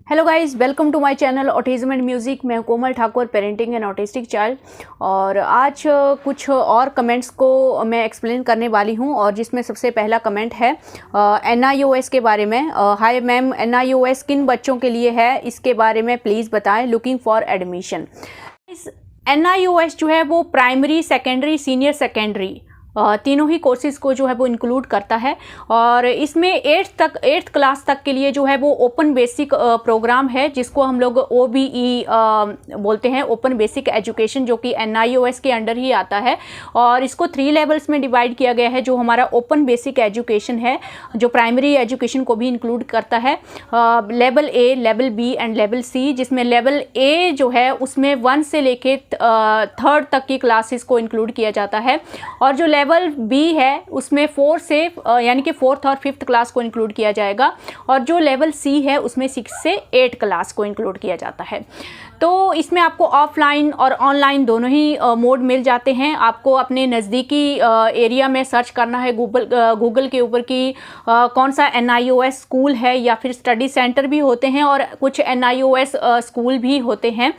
Hello guys, welcome to my channel autism and music. मैं Komal Thakur, parenting and autistic child. और आज कुछ और कमेंट्स को मैं एक्सप्लेन करने वाली हूं, और जिसमें सबसे पहला कमेंट है NIOS के बारे में। हाय मैम, NIOS किन बच्चों के लिए है, इसके बारे में प्लीज़ बताएं। Looking for admission. इस NIOS जो है वो प्राइमरी, सेकेंडरी, सीनियर सेकेंडरी तीनों ही कोर्सेज़ को जो है वो इंक्लूड करता है। और इसमें 8th क्लास तक के लिए जो है वो ओपन बेसिक प्रोग्राम है, जिसको हम लोग OBE बोलते हैं, ओपन बेसिक एजुकेशन, जो कि NIOS के अंडर ही आता है। और इसको 3 लेवल्स में डिवाइड किया गया है। जो हमारा ओपन बेसिक एजुकेशन है, जो प्राइमरी एजुकेशन को भी इंक्लूड करता है, level A, level B and level C, जिसमें लेवल A जो है उसमें 1 से लेके 3rd तक की क्लासेस को इंक्लूड किया जाता है। और जो लेवल B है उसमें 4 से यानी कि 4th और 5th क्लास को इंक्लूड किया जाएगा। और जो लेवल C है उसमें 6 से 8 क्लास को इंक्लूड किया जाता है। तो इसमें आपको ऑफलाइन और ऑनलाइन दोनों ही मोड मिल जाते हैं। आपको अपने नज़दीकी एरिया में सर्च करना है गूगल के ऊपर कि कौन सा NIOS स्कूल है, या फिर स्टडी सेंटर भी होते हैं और कुछ NIOS स्कूल भी होते हैं।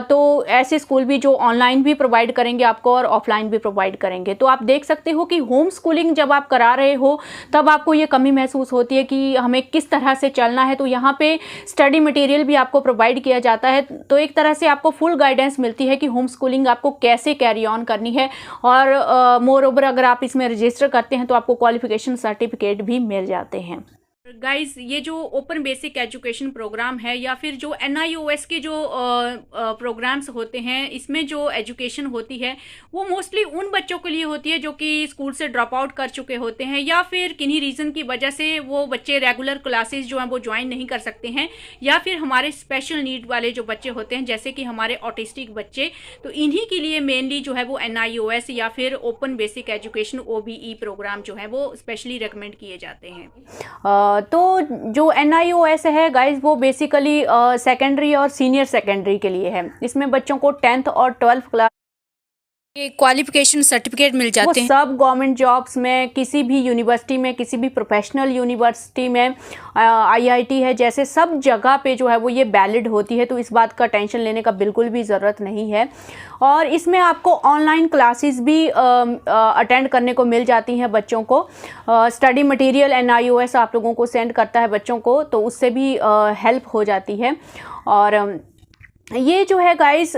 तो ऐसे स्कूल भी जो ऑनलाइन भी प्रोवाइड करेंगे आपको और ऑफलाइन भी प्रोवाइड करेंगे। तो आप देख सकते हो कि होम स्कूलिंग जब आप करा रहे हो तब आपको ये कमी महसूस होती है कि हमें किस तरह से चलना है। तो यहाँ पे स्टडी मटेरियल भी आपको प्रोवाइड किया जाता है। तो एक तरह से आपको फुल गाइडेंस मिलती है कि होम स्कूलिंग आपको कैसे कैरी ऑन करनी है। और मोर ओवर अगर आप इसमें रजिस्टर करते हैं तो आपको क्वालिफिकेशन सर्टिफिकेट भी मिल जाते हैं। गाइज, ये जो ओपन बेसिक एजुकेशन प्रोग्राम है, या फिर जो NIOS के जो प्रोग्राम्स होते हैं, इसमें जो एजुकेशन होती है वो मोस्टली उन बच्चों के लिए होती है जो कि स्कूल से ड्रॉप आउट कर चुके होते हैं, या फिर किन्हीं रीज़न की वजह से वो बच्चे रेगुलर क्लासेस जो हैं वो ज्वाइन नहीं कर सकते हैं, या फिर हमारे स्पेशल नीड वाले जो बच्चे होते हैं, जैसे कि हमारे ऑटिस्टिक बच्चे। तो इन्हीं के लिए मेनली जो है वो NIOS या फिर open basic education OBE programme जो है वो स्पेशली रिकमेंड किए जाते हैं। तो जो NIOS है गाइज, वो बेसिकली सेकेंडरी और सीनियर सेकेंडरी के लिए है। इसमें बच्चों को 10th और 12th क्लास क्वालिफिकेशन सर्टिफिकेट मिल जाते हैं। सब गवर्नमेंट जॉब्स में, किसी भी यूनिवर्सिटी में, किसी भी प्रोफेशनल यूनिवर्सिटी में, IIT है, जैसे सब जगह पे जो है वो ये वैलिड होती है। तो इस बात का टेंशन लेने का बिल्कुल भी ज़रूरत नहीं है। और इसमें आपको ऑनलाइन क्लासेस भी अटेंड करने को मिल जाती हैं बच्चों को। स्टडी मटेरियल NIOS आप लोगों को सेंड करता है बच्चों को, तो उससे भी हेल्प हो जाती है। और ये जो है गाइस,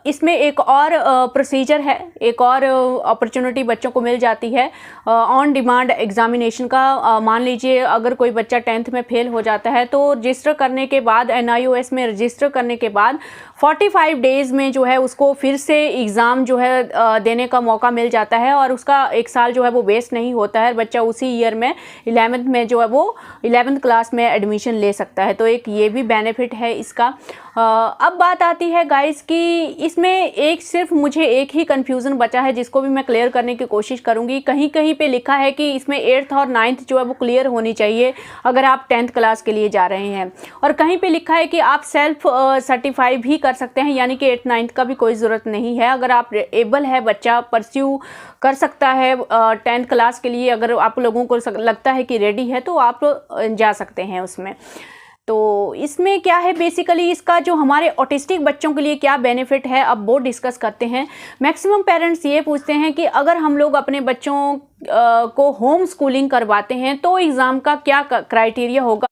इसमें एक और प्रोसीजर है, एक और अपॉर्चुनिटी बच्चों को मिल जाती है ऑन डिमांड एग्जामिनेशन का। मान लीजिए अगर कोई बच्चा 10th में फेल हो जाता है, तो रजिस्टर करने के बाद, NIOS में रजिस्टर करने के बाद 45 डेज़ में जो है उसको फिर से एग्ज़ाम जो है देने का मौका मिल जाता है। और उसका 1 साल जो है वो वेस्ट नहीं होता है। बच्चा उसी ईयर में 11th में जो है वो 11th क्लास में एडमिशन ले सकता है। तो एक ये भी बेनिफिट है इसका। अब बात आती है गाइस कि इसमें सिर्फ मुझे एक ही कन्फ्यूज़न बचा है, जिसको भी मैं क्लियर करने की कोशिश करूंगी। कहीं कहीं पे लिखा है कि इसमें 8th और 9th जो है वो क्लियर होनी चाहिए अगर आप 10th क्लास के लिए जा रहे हैं। और कहीं पे लिखा है कि आप सेल्फ सर्टिफाई भी कर सकते हैं, यानी कि 8th 9th का भी कोई ज़रूरत नहीं है। अगर आप एबल है, बच्चा परस्यू कर सकता है 10th क्लास के लिए, अगर आप लोगों को लगता है कि रेडी है, तो आप जा सकते हैं उसमें। तो इसमें क्या है, बेसिकली इसका जो हमारे ऑटिस्टिक बच्चों के लिए क्या बेनिफिट है, अब वो डिस्कस करते हैं। मैक्सिमम पेरेंट्स ये पूछते हैं कि अगर हम लोग अपने बच्चों को होम स्कूलिंग करवाते हैं तो एग्ज़ाम का क्या क्राइटेरिया होगा,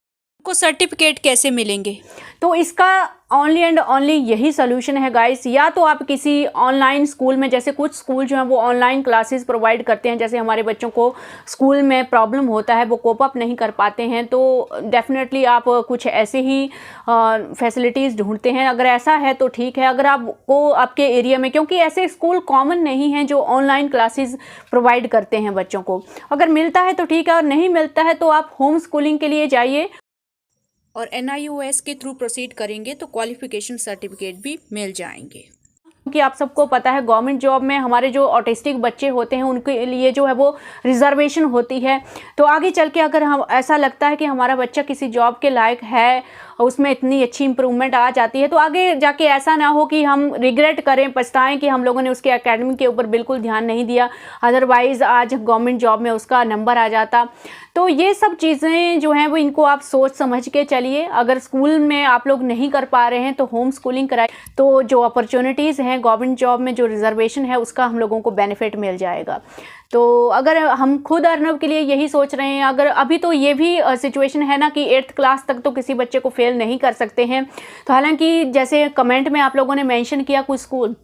को सर्टिफिकेट कैसे मिलेंगे। तो इसका ओनली एंड ओनली यही सोल्यूशन है गाइस। या तो आप किसी ऑनलाइन स्कूल में, जैसे कुछ स्कूल जो हैं वो ऑनलाइन क्लासेस प्रोवाइड करते हैं, जैसे हमारे बच्चों को स्कूल में प्रॉब्लम होता है, वो कोप अप नहीं कर पाते हैं, तो डेफिनेटली आप कुछ ऐसे ही फैसिलिटीज़ ढूंढते हैं। अगर ऐसा है तो ठीक है। अगर आपको आपके एरिया में, क्योंकि ऐसे स्कूल कॉमन नहीं हैं जो ऑनलाइन क्लासेस प्रोवाइड करते हैं बच्चों को, अगर मिलता है तो ठीक है, और नहीं मिलता है तो आप होम स्कूलिंग के लिए जाइए और NIOS के थ्रू प्रोसीड करेंगे तो क्वालिफिकेशन सर्टिफिकेट भी मिल जाएंगे। क्योंकि आप सबको पता है गवर्नमेंट जॉब में हमारे जो ऑटिस्टिक बच्चे होते हैं उनके लिए जो है वो रिजर्वेशन होती है। तो आगे चल के अगर हम ऐसा लगता है कि हमारा बच्चा किसी जॉब के लायक है उसमें इतनी अच्छी इंप्रूवमेंट आ जाती है, तो आगे जाके ऐसा ना हो कि हम रिग्रेट करें, पछताएं कि हम लोगों ने उसके एकेडमी के ऊपर बिल्कुल ध्यान नहीं दिया, अदरवाइज़ आज गवर्नमेंट जॉब में उसका नंबर आ जाता। तो ये सब चीज़ें जो हैं वो इनको आप सोच समझ के चलिए। अगर स्कूल में आप लोग नहीं कर पा रहे हैं तो होम स्कूलिंग कराइए, तो जो अपॉर्चुनिटीज़ हैं गवर्नमेंट जॉब में, जो रिजर्वेशन है उसका हम लोगों को बेनिफिट मिल जाएगा। तो अगर हम खुद अर्नब के लिए यही सोच रहे हैं, अगर अभी तो ये भी सिचुएशन है ना कि 8th क्लास तक तो किसी बच्चे को फेल नहीं कर सकते हैं। तो हालांकि जैसे कमेंट में आप लोगों ने मेंशन किया कुछ स्कूल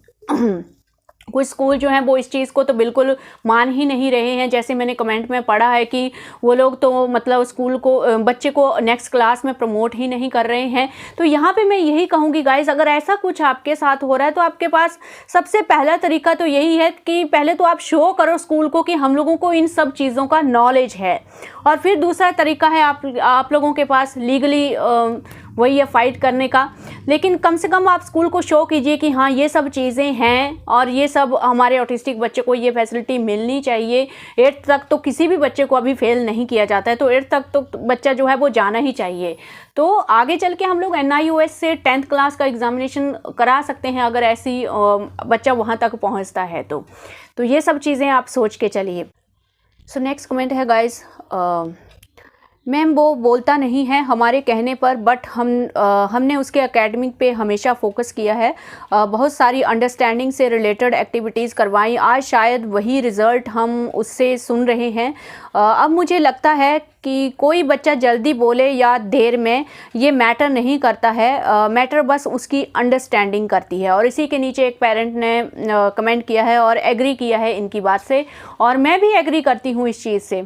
जो हैं वो इस चीज़ को तो बिल्कुल मान ही नहीं रहे हैं। जैसे मैंने कमेंट में पढ़ा है कि वो लोग तो मतलब स्कूल को, बच्चे को नेक्स्ट क्लास में प्रमोट ही नहीं कर रहे हैं। तो यहाँ पे मैं यही कहूँगी गाइस, अगर ऐसा कुछ आपके साथ हो रहा है तो आपके पास सबसे पहला तरीका तो यही है कि पहले तो आप शो करो स्कूल को कि हम लोगों को इन सब चीज़ों का नॉलेज है, और फिर दूसरा तरीका है आप लोगों के पास लीगली वही है फाइट करने का। लेकिन कम से कम आप स्कूल को शो कीजिए कि हाँ ये सब चीज़ें हैं और ये सब हमारे ऑटिस्टिक बच्चे को ये फैसिलिटी मिलनी चाहिए। 8th तक तो किसी भी बच्चे को अभी फेल नहीं किया जाता है, तो 8th तक तो बच्चा जो है वो जाना ही चाहिए। तो आगे चल के हम लोग NIOS से 10th क्लास का एग्जामिनेशन करा सकते हैं अगर ऐसी बच्चा वहाँ तक पहुँचता है तो ये सब चीज़ें आप सोच के चलिए। सो नेक्स्ट कमेंट है गाइज, मैम वो बोलता नहीं है हमारे कहने पर, बट हमने उसके एकेडमिक पे हमेशा फोकस किया है, बहुत सारी अंडरस्टैंडिंग से रिलेटेड एक्टिविटीज़ करवाई, आज शायद वही रिज़ल्ट हम उससे सुन रहे हैं। अब मुझे लगता है कि कोई बच्चा जल्दी बोले या देर में ये मैटर नहीं करता है, मैटर बस उसकी अंडरस्टैंडिंग करती है। और इसी के नीचे एक पेरेंट ने कमेंट किया है और एग्री किया है इनकी बात से, और मैं भी एग्री करती हूँ इस चीज़ से।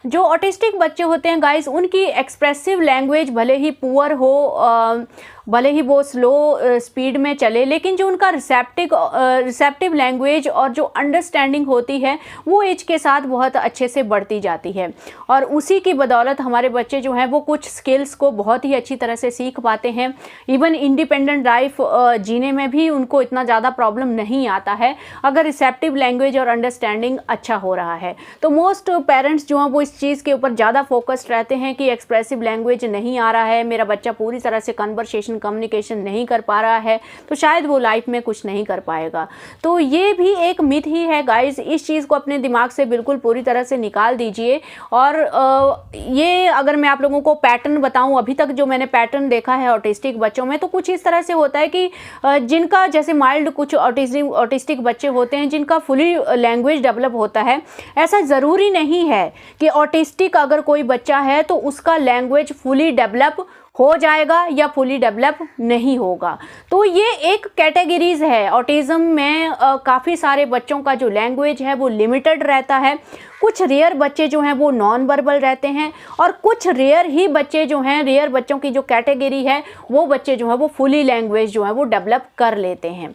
जो ऑटिस्टिक बच्चे होते हैं गाइस, उनकी एक्सप्रेसिव लैंग्वेज भले ही पुअर हो, भले ही वो स्लो स्पीड में चले, लेकिन जो उनका रिसेप्टिव लैंग्वेज और जो अंडरस्टैंडिंग होती है वो एज के साथ बहुत अच्छे से बढ़ती जाती है। और उसी की बदौलत हमारे बच्चे जो हैं वो कुछ स्किल्स को बहुत ही अच्छी तरह से सीख पाते हैं। इवन इंडिपेंडेंट लाइफ जीने में भी उनको इतना ज़्यादा प्रॉब्लम नहीं आता है अगर रिसेप्टिव लैंग्वेज और अंडरस्टैंडिंग अच्छा हो रहा है। तो मोस्ट पेरेंट्स जो हैं वो इस चीज़ के ऊपर ज़्यादा फोकस्ड रहते हैं कि एक्सप्रेसिव लैंग्वेज नहीं आ रहा है, मेरा बच्चा पूरी तरह से कम्युनिकेशन नहीं कर पा रहा है, तो शायद वो लाइफ में कुछ नहीं कर पाएगा। तो ये भी एक मिथ ही है गाइज, इस चीज़ को अपने दिमाग से बिल्कुल पूरी तरह से निकाल दीजिए। और ये अगर मैं आप लोगों को पैटर्न बताऊं, अभी तक जो मैंने पैटर्न देखा है ऑटिस्टिक बच्चों में, तो कुछ इस तरह से होता है कि जिनका जैसे माइल्ड कुछ ऑटिस्टिक बच्चे होते हैं जिनका फुली लैंग्वेज डेवलप होता है। ऐसा ज़रूरी नहीं है कि ऑटिस्टिक अगर कोई बच्चा है तो उसका लैंग्वेज फुली डेवलप हो जाएगा या फुली डेवलप नहीं होगा। तो ये एक कैटेगरीज है ऑटिज़म में। काफ़ी सारे बच्चों का जो लैंग्वेज है वो लिमिटेड रहता है, कुछ रेयर बच्चे जो हैं वो नॉन वर्बल रहते हैं, और कुछ रेयर ही बच्चे जो हैं, रेयर बच्चों की जो कैटेगरी है वो बच्चे जो है वो फुली लैंग्वेज जो है वो डेवलप कर लेते हैं।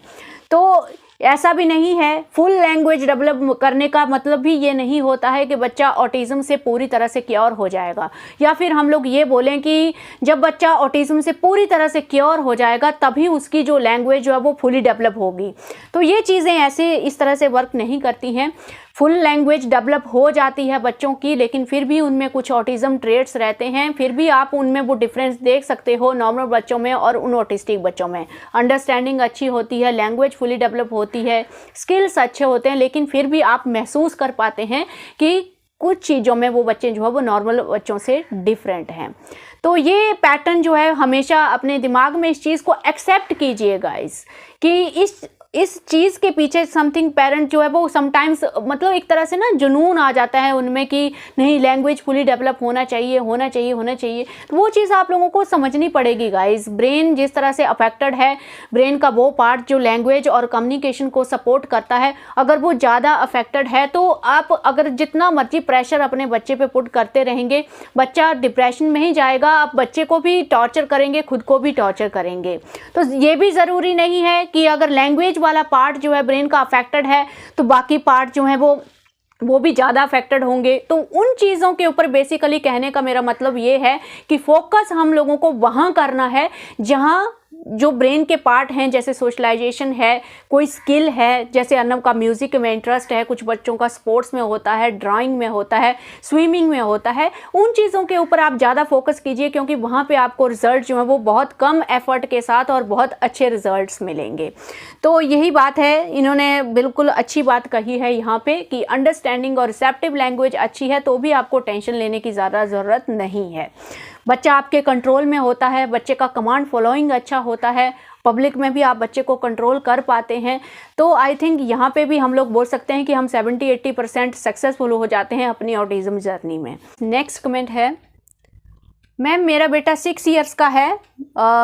तो ऐसा भी नहीं है, फुल लैंग्वेज डेवलप करने का मतलब भी ये नहीं होता है कि बच्चा ऑटिज़म से पूरी तरह से क्योर हो जाएगा, या फिर हम लोग ये बोलें कि जब बच्चा ऑटिज़म से पूरी तरह से क्योर हो जाएगा तभी उसकी जो लैंग्वेज जो है वो फुली डेवलप होगी। तो ये चीज़ें ऐसे इस तरह से वर्क नहीं करती हैं। फुल लैंग्वेज डेवलप हो जाती है बच्चों की, लेकिन फिर भी उनमें कुछ ऑटिज़म ट्रेट्स रहते हैं, फिर भी आप उनमें वो डिफरेंस देख सकते हो नॉर्मल बच्चों में और उन ऑटिस्टिक बच्चों में। अंडरस्टैंडिंग अच्छी होती है, लैंग्वेज फुली डेवलप होती है, स्किल्स अच्छे होते हैं, लेकिन फिर भी आप महसूस कर पाते हैं कि कुछ चीज़ों में वो बच्चे जो है वो नॉर्मल बच्चों से डिफरेंट हैं। तो ये पैटर्न जो है हमेशा अपने दिमाग में इस चीज़ को एक्सेप्ट कीजिए गाइस, कि इस चीज़ के पीछे समथिंग पेरेंट जो है वो समटाइम्स मतलब एक तरह से ना जुनून आ जाता है उनमें कि नहीं लैंग्वेज फुली डेवलप होना चाहिए होना चाहिए होना चाहिए। तो वो चीज़ आप लोगों को समझनी पड़ेगी गाइस। ब्रेन जिस तरह से अफेक्टेड है, ब्रेन का वो पार्ट जो लैंग्वेज और कम्युनिकेशन को सपोर्ट करता है, अगर वो ज़्यादा अफेक्टेड है तो आप अगर जितना मर्जी प्रेशर अपने बच्चे पे पुट करते रहेंगे, बच्चा डिप्रेशन में ही जाएगा। आप बच्चे को भी टॉर्चर करेंगे, खुद को भी टॉर्चर करेंगे। तो ये भी ज़रूरी नहीं है कि अगर लैंग्वेज वाला पार्ट जो है ब्रेन का अफेक्टेड है तो बाकी पार्ट जो है वो भी ज़्यादा अफेक्टेड होंगे। तो उन चीज़ों के ऊपर बेसिकली कहने का मेरा मतलब ये है कि फोकस हम लोगों को वहाँ करना है जहाँ जो ब्रेन के पार्ट हैं, जैसे सोशलाइजेशन है, कोई स्किल है, जैसे अर्नव का म्यूज़िक में इंटरेस्ट है, कुछ बच्चों का स्पोर्ट्स में होता है, ड्राइंग में होता है, स्विमिंग में होता है, उन चीज़ों के ऊपर आप ज़्यादा फोकस कीजिए, क्योंकि वहाँ पे आपको रिजल्ट जो है वो बहुत कम एफर्ट के साथ और बहुत अच्छे रिजल्ट्स मिलेंगे। तो यही बात है, इन्होंने बिल्कुल अच्छी बात कही है यहाँ पे कि अंडरस्टैंडिंग और रिसेप्टिव लैंग्वेज अच्छी है तो भी आपको टेंशन लेने की ज़्यादा ज़रूरत नहीं है। बच्चा आपके कंट्रोल में होता है, बच्चे का कमांड फॉलोइंग अच्छा होता है, पब्लिक में भी आप बच्चे को कंट्रोल कर पाते हैं। तो आई थिंक यहाँ पे भी हम लोग बोल सकते हैं कि हम 70-80% सक्सेसफुल हो जाते हैं अपनी ऑटिज्म जर्नी में। नेक्स्ट कमेंट है, मैम मेरा बेटा 6 इयर्स का है,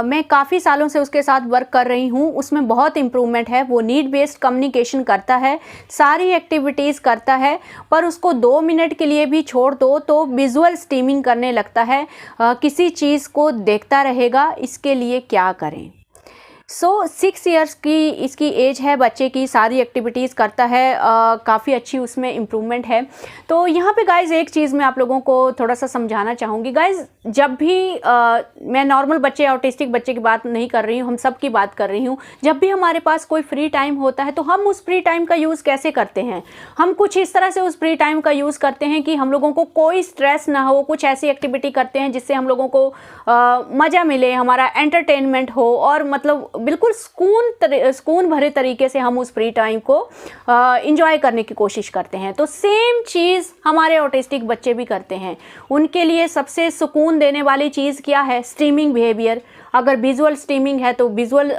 मैं काफ़ी सालों से उसके साथ वर्क कर रही हूँ, उसमें बहुत इम्प्रूवमेंट है, वो नीड बेस्ड कम्युनिकेशन करता है, सारी एक्टिविटीज़ करता है, पर उसको 2 मिनट के लिए भी छोड़ दो तो विजुअल स्ट्रीमिंग करने लगता है, किसी चीज़ को देखता रहेगा, इसके लिए क्या करें। 6 इयर्स की इसकी एज है, बच्चे की सारी एक्टिविटीज़ करता है, काफ़ी अच्छी उसमें इम्प्रूवमेंट है। तो यहाँ पे गाइज़ एक चीज़ मैं आप लोगों को थोड़ा सा समझाना चाहूँगी। गाइज़ जब भी मैं नॉर्मल बच्चे, ऑटिस्टिक बच्चे की बात नहीं कर रही हूँ, हम सब की बात कर रही हूँ, जब भी हमारे पास कोई फ्री टाइम होता है तो हम उस फ्री टाइम का यूज़ कैसे करते हैं? हम कुछ इस तरह से उस फ्री टाइम का यूज़ करते हैं कि हम लोगों को कोई स्ट्रेस ना हो, कुछ ऐसी एक्टिविटी करते हैं जिससे हम लोगों को मज़ा मिले, हमारा एंटरटेनमेंट हो और मतलब बिल्कुल सुकून भरे तरीके से हम उस फ्री टाइम को इंजॉय करने की कोशिश करते हैं। तो सेम चीज़ हमारे ऑटिस्टिक बच्चे भी करते हैं। उनके लिए सबसे सुकून देने वाली चीज़ क्या है? Streaming behaviour. अगर विजुअल स्ट्रीमिंग है तो विजुअल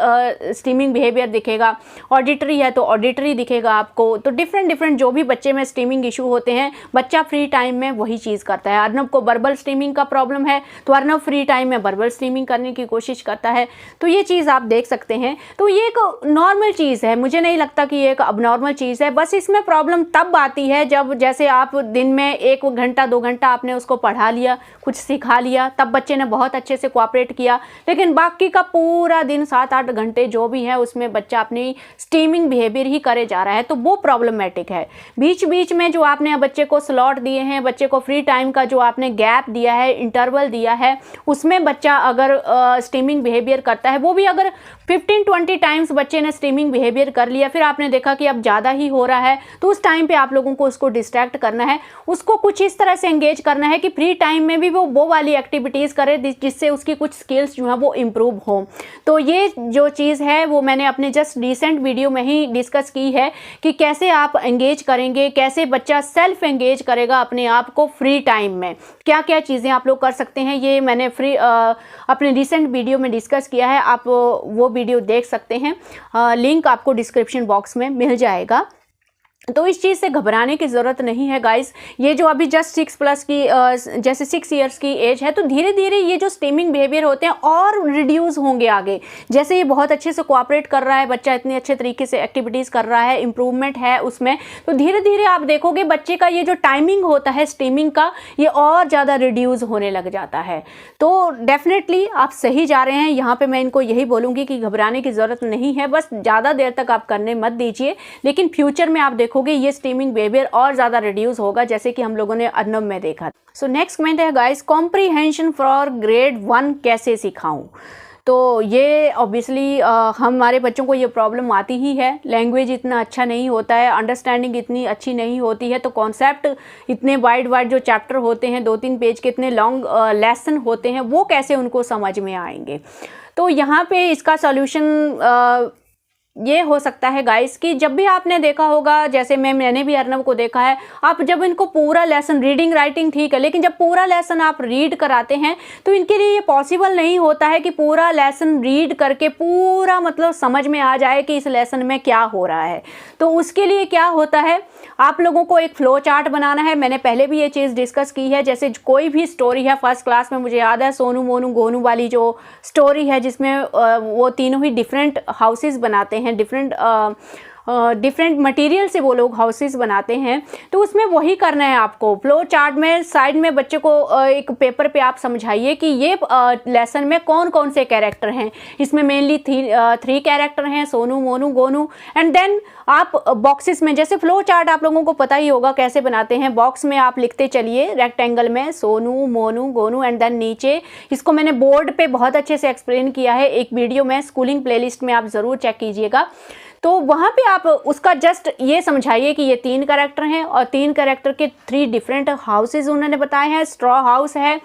स्ट्रीमिंग बिहेवियर दिखेगा, ऑडिटरी है तो ऑडिटरी दिखेगा आपको। तो डिफरेंट जो भी बच्चे में स्ट्रीमिंग इशू होते हैं, बच्चा फ्री टाइम में वही चीज़ करता है। अर्नव को वर्बल स्ट्रीमिंग का प्रॉब्लम है तो अर्नव फ्री टाइम में वर्बल स्ट्रीमिंग करने की कोशिश करता है। तो ये चीज़ आप देख सकते हैं। तो ये एक नॉर्मल चीज़ है, मुझे नहीं लगता कि ये एक अबनॉर्मल चीज़ है। बस इसमें प्रॉब्लम तब आती है जब जैसे आप दिन में 1 घंटा 2 घंटा आपने उसको पढ़ा लिया, कुछ सिखा लिया, तब बच्चे ने बहुत अच्छे से कोऑपरेट किया, लेकिन बाकी का पूरा दिन 7-8 घंटे जो भी है उसमें बच्चा अपनी स्ट्रीमिंग बिहेवियर ही करे जा रहा है, तो वो प्रॉब्लमेटिक है। बीच बीच में जो आपने बच्चे को स्लॉट दिए हैं, बच्चे को फ्री टाइम का जो आपने गैप दिया है, इंटरवल दिया है, उसमें बच्चा अगर स्ट्रीमिंग बिहेवियर करता है, वो भी अगर 15-20 टाइम्स बच्चे ने स्ट्रीमिंग बिहेवियर कर लिया, फिर आपने देखा कि अब ज़्यादा ही हो रहा है, तो उस टाइम पे आप लोगों को उसको डिस्ट्रैक्ट करना है, उसको कुछ इस तरह से एंगेज करना है कि फ्री टाइम में भी वो वाली एक्टिविटीज़ करे जिससे उसकी कुछ स्किल्स जो है वो इम्प्रूव हो। तो ये जो चीज़ है वो मैंने अपने जस्ट रिसेंट वीडियो में ही डिस्कस की है कि कैसे आप एंगेज करेंगे, कैसे बच्चा सेल्फ एंगेज करेगा अपने आप को फ्री टाइम में, क्या क्या चीज़ें आप लोग कर सकते हैं, ये मैंने अपने रिसेंट वीडियो में डिस्कस किया है। आप वो वीडियो देख सकते हैं, लिंक आपको डिस्क्रिप्शन बॉक्स में मिल जाएगा। तो इस चीज़ से घबराने की ज़रूरत नहीं है गाइस। ये जो अभी जस्ट 6+ की जैसे 6 इयर्स की एज है, तो धीरे धीरे ये जो स्ट्रीमिंग बिहेवियर होते हैं और रिड्यूस होंगे आगे। जैसे ये बहुत अच्छे से कोऑपरेट कर रहा है बच्चा, इतने अच्छे तरीके से एक्टिविटीज़ कर रहा है, इम्प्रूवमेंट है उसमें, तो धीरे धीरे आप देखोगे बच्चे का ये जो टाइमिंग होता है स्ट्रीमिंग का, ये और ज़्यादा रिड्यूस होने लग जाता है। तो डेफिनेटली आप सही जा रहे हैं। यहाँ पर मैं इनको यही बोलूँगी कि घबराने की ज़रूरत नहीं है, बस ज़्यादा देर तक आप करने मत दीजिए, लेकिन फ्यूचर में आप देखो ये स्ट्रीमिंग बिहेवियर और ज्यादा रिड्यूस होगा, जैसे कि हम लोगों ने अर्नव में देखा। सो नेक्स्ट कमेंट है गाइस, कॉम्प्रीहेंशन फॉर ग्रेड 1 कैसे सिखाऊं? तो ये ऑब्वियसली हमारे बच्चों को ये प्रॉब्लम आती ही है। लैंग्वेज इतना अच्छा नहीं होता है, अंडरस्टैंडिंग इतनी अच्छी नहीं होती है, तो कॉन्सेप्ट इतने वाइड जो चैप्टर होते हैं, 2-3 पेज के इतने लॉन्ग लेसन होते हैं, वो कैसे उनको समझ में आएंगे? तो यहाँ पे इसका सॉल्यूशन ये हो सकता है गाइस कि जब भी आपने देखा होगा, जैसे मैंने भी अर्नव को देखा है, आप जब इनको पूरा लेसन, रीडिंग राइटिंग ठीक है, लेकिन जब पूरा लेसन आप रीड कराते हैं तो इनके लिए ये पॉसिबल नहीं होता है कि पूरा लेसन रीड करके पूरा मतलब समझ में आ जाए कि इस लेसन में क्या हो रहा है। तो उसके लिए क्या होता है, आप लोगों को एक फ्लो चार्ट बनाना है। मैंने पहले भी ये चीज़ डिस्कस की है। जैसे कोई भी स्टोरी है, फर्स्ट क्लास में मुझे याद है सोनू मोनू गोनू वाली जो स्टोरी है, जिसमें वो तीनों ही डिफरेंट हाउसेस बनाते हैं, डिफरेंट डिफरेंट मटेरियल से वो लोग हाउसेस बनाते हैं, तो उसमें वही करना है आपको। फ्लो चार्ट में साइड में बच्चे को एक पेपर पे आप समझाइए कि ये लेसन में कौन कौन से कैरेक्टर हैं। इसमें मेनली 3 कैरेक्टर हैं, सोनू, मोनू, गोनू। एंड देन आप बॉक्सेस में, जैसे फ्लो चार्ट आप लोगों को पता ही होगा कैसे बनाते हैं, बॉक्स में आप लिखते चलिए रेक्टेंगल में सोनू, मोनू, गोनू, एंड देन नीचे इसको मैंने बोर्ड पे बहुत अच्छे से एक्सप्लेन किया है एक वीडियो में, स्कूलिंग प्लेलिस्ट में आप ज़रूर चेक कीजिएगा। तो वहाँ पे आप उसका जस्ट ये समझाइए कि ये 3 कैरेक्टर हैं और 3 कैरेक्टर के 3 डिफरेंट हाउसेज उन्होंने बताए हैं। स्ट्रॉ हाउस है,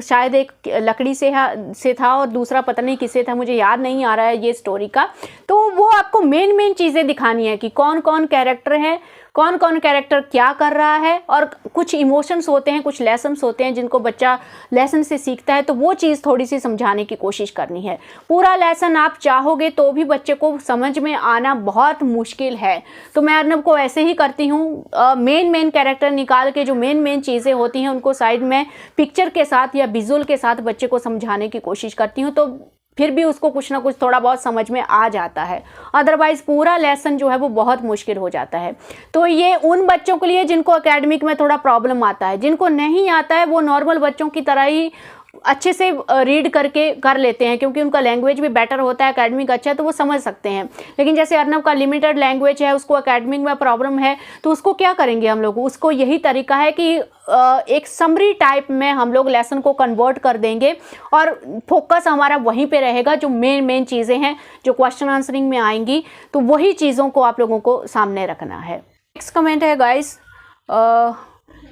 शायद एक लकड़ी से था और दूसरा पता नहीं किससे था, मुझे याद नहीं आ रहा है ये स्टोरी का। तो वो आपको मेन चीज़ें दिखानी है कि कौन कौन कैरेक्टर है, कौन कौन कैरेक्टर क्या कर रहा है, और कुछ इमोशंस होते हैं, कुछ लेसन्स होते हैं जिनको बच्चा लेसन से सीखता है, तो वो चीज़ थोड़ी सी समझाने की कोशिश करनी है। पूरा लेसन आप चाहोगे तो भी बच्चे को समझ में आना बहुत मुश्किल है। तो मैं अर्नब को ऐसे ही करती हूँ, मेन कैरेक्टर निकाल के जो मेन चीज़ें होती हैं उनको साइड में पिक्चर के साथ या विजुअल के साथ बच्चे को समझाने की कोशिश करती हूँ, तो फिर भी उसको कुछ ना कुछ थोड़ा बहुत समझ में आ जाता है। अदरवाइज़ पूरा लेसन जो है वो बहुत मुश्किल हो जाता है। तो ये उन बच्चों के लिए जिनको एकेडमिक में थोड़ा प्रॉब्लम आता है, जिनको नहीं आता है वो नॉर्मल बच्चों की तरह ही अच्छे से रीड करके कर लेते हैं, क्योंकि उनका लैंग्वेज भी बेटर होता है, एकेडमिक अच्छा है तो वो समझ सकते हैं। लेकिन जैसे अर्नब का लिमिटेड लैंग्वेज है, उसको एकेडमिक में प्रॉब्लम है, तो उसको क्या करेंगे हम लोग? उसको यही तरीका है कि एक समरी टाइप में हम लोग लेसन को कन्वर्ट कर देंगे और फोकस हमारा वहीं पे रहेगा। जो मेन चीज़ें हैं जो क्वेश्चन आंसरिंग में आएंगी, तो वही चीज़ों को आप लोगों को सामने रखना है। नेक्स्ट कमेंट है गाइस,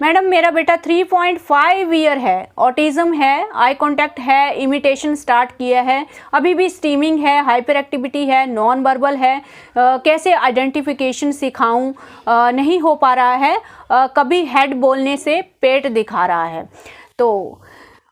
मैडम मेरा बेटा 3.5 ईयर है, ऑटिज़म है, आई कॉन्टैक्ट है, इमिटेशन स्टार्ट किया है, अभी भी स्टीमिंग है, हाइपर एक्टिविटी है, नॉन वर्बल है, कैसे आइडेंटिफिकेशन सिखाऊं, नहीं हो पा रहा है, कभी हेड बोलने से पेट दिखा रहा है। तो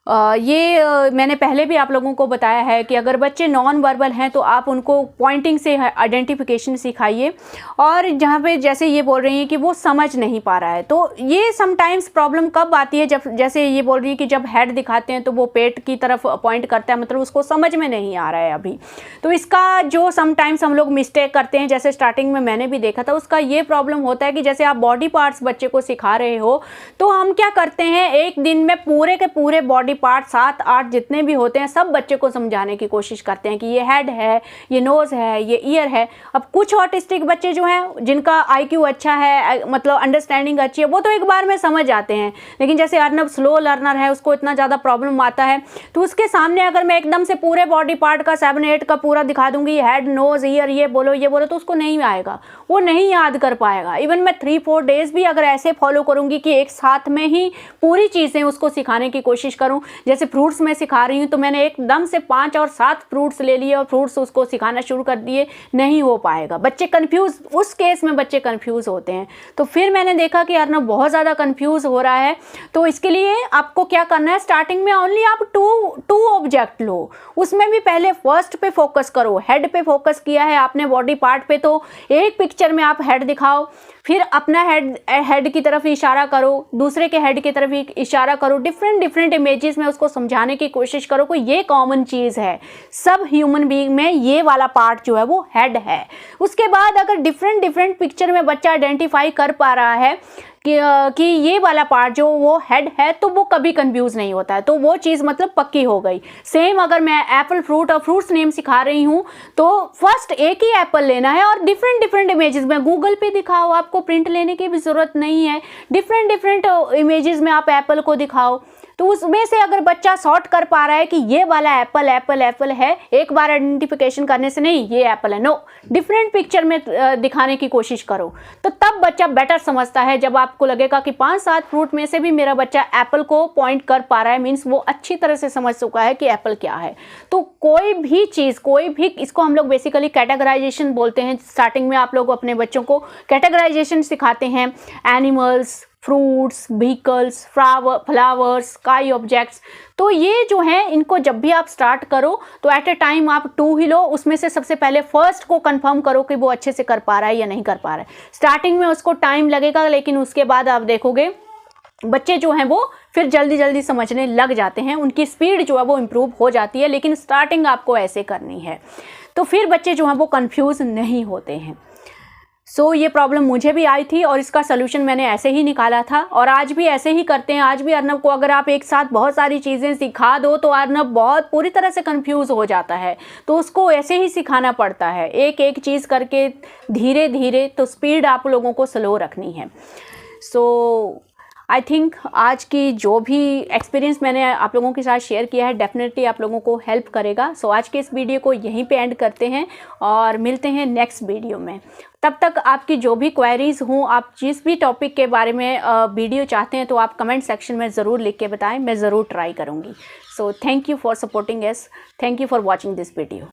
ये मैंने पहले भी आप लोगों को बताया है कि अगर बच्चे नॉन वर्बल हैं तो आप उनको पॉइंटिंग से आइडेंटिफिकेशन सिखाइए। और जहाँ पे जैसे ये बोल रही हैं कि वो समझ नहीं पा रहा है, तो ये समटाइम्स प्रॉब्लम कब आती है, जब जैसे ये बोल रही है कि जब हेड दिखाते हैं तो वो पेट की तरफ पॉइंट करता है, मतलब उसको समझ में नहीं आ रहा है अभी। तो इसका जो समटाइम्स हम लोग मिस्टेक करते हैं, जैसे स्टार्टिंग में मैंने भी देखा था, उसका ये प्रॉब्लम होता है कि जैसे आप बॉडी पार्ट्स बच्चे को सिखा रहे हो, तो हम क्या करते हैं एक दिन में पूरे के पूरे बॉडी पार्ट 7-8 जितने भी होते हैं सब बच्चे को समझाने की कोशिश करते हैं कि ये हेड है, ये नोज है, ये ईयर है। अब कुछ ऑटिस्टिक बच्चे जो हैं जिनका IQ अच्छा है, मतलब अंडरस्टैंडिंग अच्छी है, वो तो एक बार में समझ आते हैं। लेकिन जैसे अर्नब स्लो लर्नर है, उसको इतना ज़्यादा प्रॉब्लम आता है, तो उसके सामने अगर मैं एकदम से पूरे बॉडी पार्ट का 7-8 का पूरा दिखा दूंगी, हेड, नोज, ईयर, ये बोलो, तो उसको नहीं आएगा, वो नहीं याद कर पाएगा। इवन मैं 3-4 डेज भी अगर ऐसे फॉलो करूंगी कि एक साथ में ही पूरी चीज़ें उसको सिखाने की कोशिश करूं, जैसे फ्रूट्स में सिखा रही हूँ तो मैंने एकदम से 5 और 7 फ्रूट्स ले लिए और फ्रूट्स उसको सिखाना शुरू कर दिए, नहीं हो पाएगा। बच्चे कंफ्यूज, उस केस में बच्चे कंफ्यूज होते हैं। तो फिर मैंने देखा कि अर्नब बहुत ज़्यादा कंफ्यूज हो रहा है, तो इसके लिए आपको क्या करना है, स्टार्टिंग में ओनली आप टू ऑब्जेक्ट लो, उसमें भी पहले फर्स्ट पे फोकस करो। हेड पे फोकस किया है आपने बॉडी पार्ट पे, तो एक पिक्चर में आप हेड दिखाओ, फिर अपना हेड की तरफ इशारा करो, दूसरे के हेड की तरफ इशारा करो, डिफरेंट इमेजेस में उसको समझाने की कोशिश करो कि ये कॉमन चीज़ है, सब ह्यूमन बीइंग में ये वाला पार्ट जो है वो हेड है। उसके बाद अगर डिफरेंट पिक्चर में बच्चा आइडेंटिफाई कर पा रहा है कि ये वाला पार्ट जो वो हेड है, तो वो कभी कंफ्यूज नहीं होता है, तो वो चीज़ मतलब पक्की हो गई। सेम अगर मैं एप्पल, फ्रूट और फ्रूट्स नेम सिखा रही हूँ, तो फर्स्ट एक ही एप्पल लेना है और डिफरेंट इमेजेस में गूगल पे दिखाओ, आपको प्रिंट लेने की भी ज़रूरत नहीं है, डिफरेंट इमेजेस में आप एप्पल को दिखाओ। तो उसमें से अगर बच्चा सॉर्ट कर पा रहा है कि ये वाला एप्पल है, एक बार आइडेंटिफिकेशन करने से नहीं ये एप्पल है, नो, डिफरेंट पिक्चर में दिखाने की कोशिश करो, तो तब बच्चा बेटर समझता है। जब आपको लगेगा कि 5-7 फ्रूट में से भी मेरा बच्चा एप्पल को पॉइंट कर पा रहा है, मीन्स वो अच्छी तरह से समझ चुका है कि एप्पल क्या है। तो कोई भी चीज़, इसको हम लोग बेसिकली कैटेगराइजेशन बोलते हैं। स्टार्टिंग में आप लोग अपने बच्चों को कैटेगराइजेशन सिखाते हैं, animals, fruits, vehicles, flowers, sky objects. तो ये जो है इनको जब भी आप स्टार्ट करो तो एट ए टाइम आप 2 ही लो, उसमें से सबसे पहले फर्स्ट को कंफर्म करो कि वो अच्छे से कर पा रहा है या नहीं कर पा रहा है। स्टार्टिंग में उसको टाइम लगेगा, लेकिन उसके बाद आप देखोगे बच्चे जो हैं वो फिर जल्दी समझने लग जाते हैं, उनकी स्पीड जो है वो इम्प्रूव हो जाती है। लेकिन स्टार्टिंग आपको ऐसे करनी है, तो फिर बच्चे जो हैं वो कंफ्यूज नहीं होते हैं। सो ये प्रॉब्लम मुझे भी आई थी और इसका सलूशन मैंने ऐसे ही निकाला था और आज भी ऐसे ही करते हैं। आज भी अर्नब को अगर आप एक साथ बहुत सारी चीज़ें सिखा दो तो अर्नब बहुत पूरी तरह से कंफ्यूज हो जाता है, तो उसको ऐसे ही सिखाना पड़ता है, एक एक चीज़ करके धीरे धीरे। तो स्पीड आप लोगों को स्लो रखनी है। सो आई थिंक आज की जो भी एक्सपीरियंस मैंने आप लोगों के साथ शेयर किया है डेफिनेटली आप लोगों को हेल्प करेगा। सो आज के इस वीडियो को यहीं पे एंड करते हैं और मिलते हैं नेक्स्ट वीडियो में। तब तक आपकी जो भी क्वेरीज़ हों, आप जिस भी टॉपिक के बारे में वीडियो चाहते हैं तो आप कमेंट सेक्शन में ज़रूर लिख के बताएं, मैं ज़रूर ट्राई करूँगी। So thank you for supporting us, thank you for watching this video.